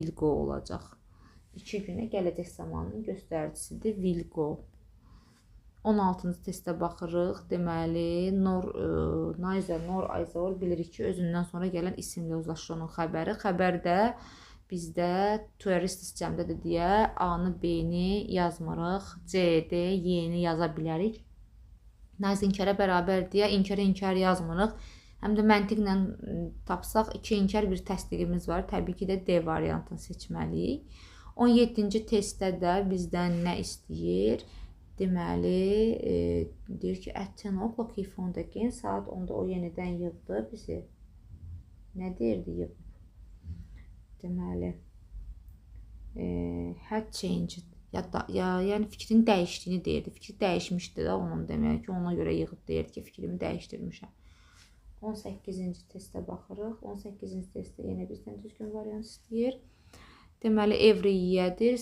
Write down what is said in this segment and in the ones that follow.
will go olacaq. 2 günə gələcək zamanın göstəricisidir will go. 16-cı testə baxırıq. Deməli, neither nor either bilirik ki, özündən sonra gələn isimlə uzlaşır onun xəbəri. Xəbərdə bizdə to aristis cəmdədir deyə A-nı, B-ni yazmırıq. C-də Y-ni yaza bilərik. Neither inkara bərabər deyə inkar yazmırıq. Həm də məntiqlə tapsaq 2 inkar bir təsdiqimiz var. Təbii ki də D variantını seçməliyik. 17-ci testdə də bizdən nə istəyir? Deməli, deyir ki, at 10 o'clock he found again, saat 10-da o yenidən yığdı bizi. Nə deyirdi yığıb? Deməli, had changed, yəni fikrin dəyişdiyini deyirdi. Fikri dəyişmişdi də onun, demək ki, ona görə yığıb deyirdi ki, fikrimi dəyişdirmişəm. 18-ci testə baxırıq. 18-ci testdə yenə bizdən düzgün variant istəyir. Deməli, every year'dir.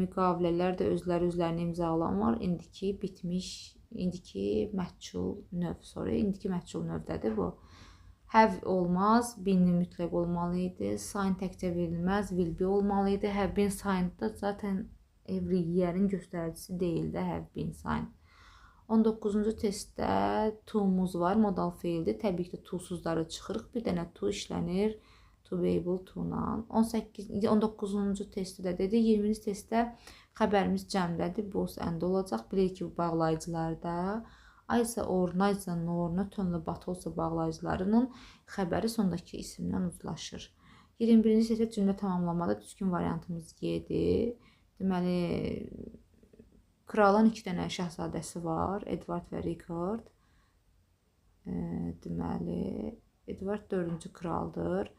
Müqavilələr də özlərini imzalamır. İndiki bitmiş, indiki məhcul növdədir bu. Have olmaz, been mütləq olmalı idi. Sign təkcə verilməz, will be olmalı idi. Have been signed da zaten every year'in göstəricisi deyil də have been signed. 19-cu testdə to'muz var, modal feildir. Təbii ki, to'suzları çıxırıq. Bir dənə to işlənir. To be able to-nan. 19-cu testdə də dedi. 20-ci testdə xəbərimiz cəmdədir. Both and olacaq. Bilirik ki, bu bağlayıcılarda either or, neither nor, not only but olsa bağlayıcılarının xəbəri sondakı isimlə uzlaşır. 21-ci testdə cümlə tamamlamada düzgün variantımız G-dir. Deməli, kralın 2 dənə şahzadəsi var. Edward və Richard. Deməli, Edward 4-cü kraldır.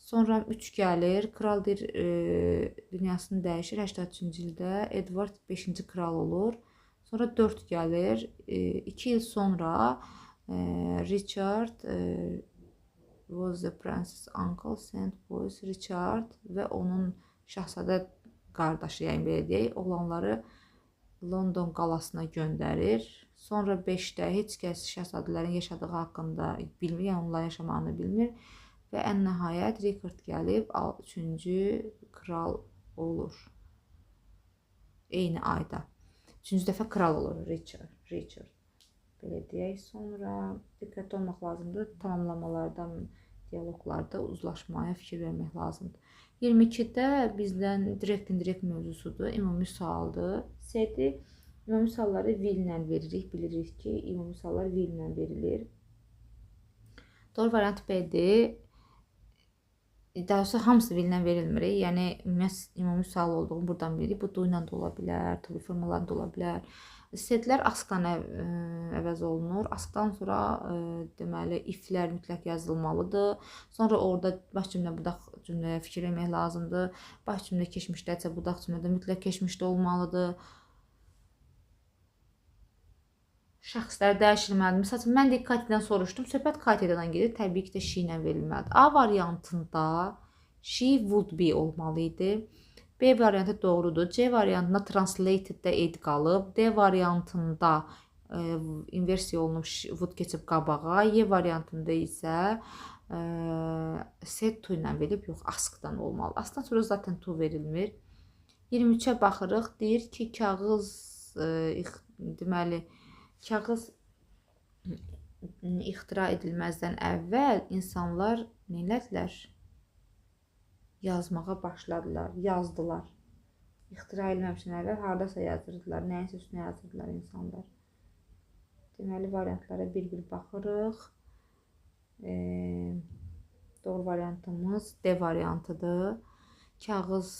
Sonra 3 gəlir. Kral deyir, dünyasını dəyişir 83-cü ildə. Edward 5-ci kral olur. Sonra 4 gəlir. 2 il sonra Richard was the prince's uncle, St. Boys Richard və onun şahzadə qardaşı, yəni belə deyək, oğlanları London qalasına göndərir. Sonra 5-də heç kəs şahzadələrin yaşadığı haqqında bilmir, yəni onların yaşamağını bilmir. Və ən nəhayət Richard gəlib 3-cü kral olur. Eyni ayda. 3-cü dəfə kral olur Richard. Belə deyək. Sonra diqqətli olmaq lazımdır. Tamamlamalardan, diyaloqlarda uzlaşmaya fikir vermək lazımdır. 22-də bizdən direkt mövzusudur. Ümumi sualdır. C-dir. Ümumi sualları will ilə veririk. Bilirik ki, ümumi suallar will ilə verilir. Doğru variant B-dir. Daha sonra hamısı will ilə verilmir. Yəni, ümumi sual olduğunu buradan bilirik. Bu do ilə də ola bilər, to be formalarında da ola bilər. Setlər askdan əvəz olunur. Askdan sonra deməli, if-lər mütləq yazılmalıdır. Sonra orada baş cümlə, budaq cümləyə fikir vermək lazımdır. Baş cümlə keçmişdəsə, budaq cümlədə mütləq keçmişdə olmalıdır. Şəxslər dəyişilməlidir. Məsəl üçün, mən də Katyadan soruşdum. Söhbət Katyadan gedir. Təbii ki də she ilə verilməlidir. A variantında she would be olmalı idi. B variantı doğrudur. C variantında translated-də ed qalıb. D variantında inversiya olunub would keçib qabağa. Y variantında isə said to ilə verilib. Yox, askdan olmalı. Askdan sonra zaten to verilmir. 23-ə baxırıq. Deyir ki, kağız deməli, kağız ixtira edilməzdən əvvəl insanlar nələdilər? Yazmağa başladılar, yazdılar. İxtira edilməmişdən əvvəl haradasa yazırdılar, nəyəsə üstünə yazırdılar insanlar. Deməli, variantlara bir-bir baxırıq. Doğru variantımız D variantıdır. Kağız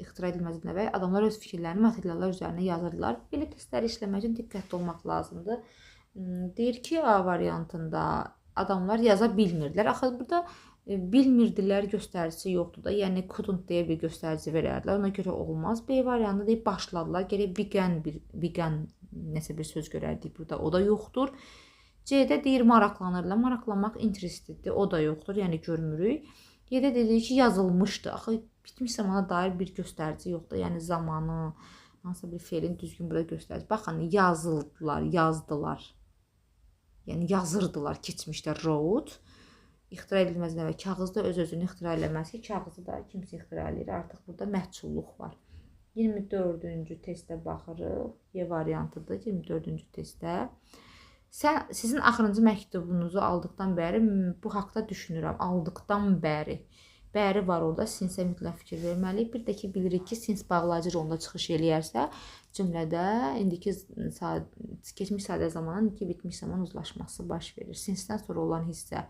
ixtira edilməzdən əvvəl adamlar öz fikirlərini materiallar üzərində yazırdılar. Belə testləri işləmək üçün diqqətli olmaq lazımdır. Deyir ki, A variantında adamlar yaza bilmirdilər. Axı burada bilmirdilər göstəricisi yoxdur da. Yəni, couldn't deyə bir göstərici verərdilər. Ona görə olmaz. B variantında deyib başladılar. Gərək began nəsə bir söz görərdik burada. O da yoxdur. C-də deyir maraqlanırlar. Maraqlanmaq interesteddir. O da yoxdur. Yəni, görmürük. Y-də deyir ki, yazılmışdı. Axı, bitmiş zamana dair bir göstərici yoxdur. Yəni, zamanı, hansısa bir feilin düzgün burada göstərici. Baxın, yazıldılar, yazdılar. Yəni, yazırdılar, keçmişdə wrote. ixtira edilməz nəvə kağızda öz-özünü ixtira eləməz ki, kağızı da kimsə ixtira eləyir. Artıq burada məhçulluq var. 24-cü testə baxırıq. Y variantıdır 24-cü testdə. Sizin axırıncı məktubunuzu aldıqdan bəri bu haqda düşünürəm. Aldıqdan bəri. Bəri var orada. Sinsə mütləq fikir verməliyik. Bir də ki, bilirik ki, sins bağlayıcı rolunda çıxış eləyərsə, cümlədə indiki keçmiş sadə zamanın indiki bitmiş zaman uzlaşması baş verir. Sinsdən sonra olan hissə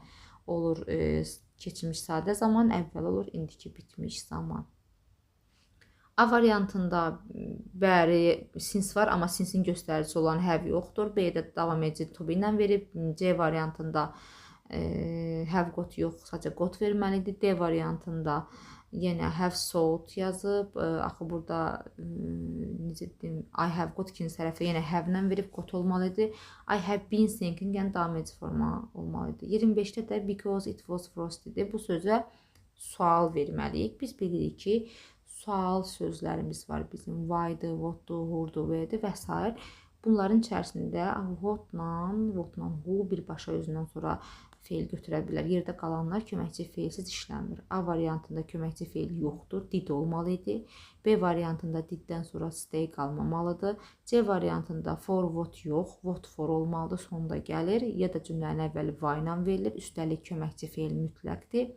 olur keçmiş sadə zaman, əvvəl olur indiki bitmiş zaman. A variantında bəri sins var, amma sinsin göstəricisi olan have yoxdur. B-də davam edici to be ilə verib. C variantında have got yox, sadəcə got verməlidir. D variantında yenə have sold yazıb. Axı burada necə deyim, I have got ikinci tərəfə yenə have ilə verib got olmalıdır. I have been thinking, yəni davam edici forma olmalıdır. 25-də də because it was frostydir. Bu sözə sual verməliyik. Biz bilirik ki, sual sözlərimiz var bizim. Why'dır, what'dur, who'dur, where'dir və s. Bunların içərisində what'la who birbaşa özündən sonra feil götürə bilər. Yerdə qalanlar köməkçi feilsiz işləmir. A variantında köməkçi feil yoxdur, did olmalı idi. B variantında diddən sonra stay qalmamalıdır. C variantında for what yox, what for olmalıdır, sonda gəlir. Ya da cümlənin əvvəli why ilə verilir. Üstəlik köməkçi feil mütləqdir.